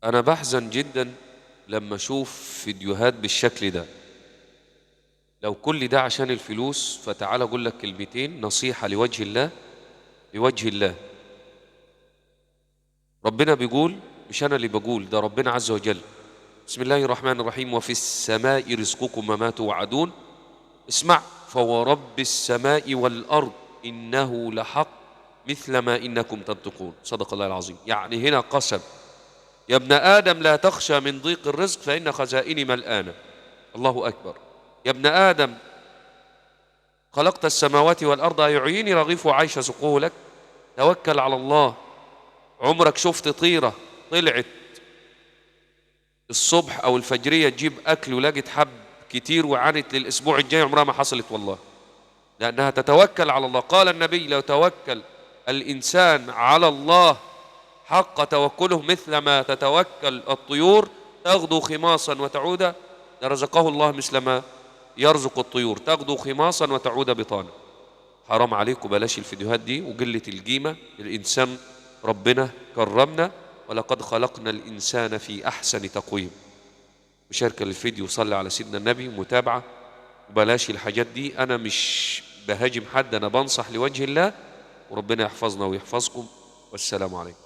أنا بحزن جدا لما أشوف فيديوهات بالشكل ده. لو كل ده عشان الفلوس فتعال أقول لك كلمتين نصيحة لوجه الله. لوجه الله ربنا بيقول، مش أنا اللي بقول، ده ربنا عز وجل. بسم الله الرحمن الرحيم: وفي السماء رزقكم وما توعدون. اسمع: فورب السماء والأرض إنه لحق مثل ما إنكم تنطقون. صدق الله العظيم. يعني هنا قسم: يا ابن آدم لا تخشى من ضيق الرزق فإن خزائني ملآنة. الله أكبر. يا ابن آدم خلقت السماوات والأرض أيعيني رغيف وعيش سقوه لك. توكل على الله. عمرك شفت طيرة طلعت الصبح أو الفجرية تجيب أكل ولقت حب كتير وعانت للأسبوع الجاي؟ عمرها ما حصلت والله، لأنها تتوكل على الله. قال النبي: لو توكل الإنسان على الله حق توكله مثل ما تتوكل الطيور تغدو خماصا وتعود، لرزقه الله مثل ما يرزق الطيور تغدو خماصا وتعود بطانا. حرام عليكم، بلاش الفيديوهات دي وقلة القيمة. الإنسان ربنا كرمنا، ولقد خلقنا الإنسان في أحسن تقويم. مشاركة للفيديو، صلي على سيدنا النبي، متابعة، وبلاش الحاجات دي. أنا مش بهاجم حد، أنا بنصح لوجه الله، وربنا يحفظنا ويحفظكم، والسلام عليكم.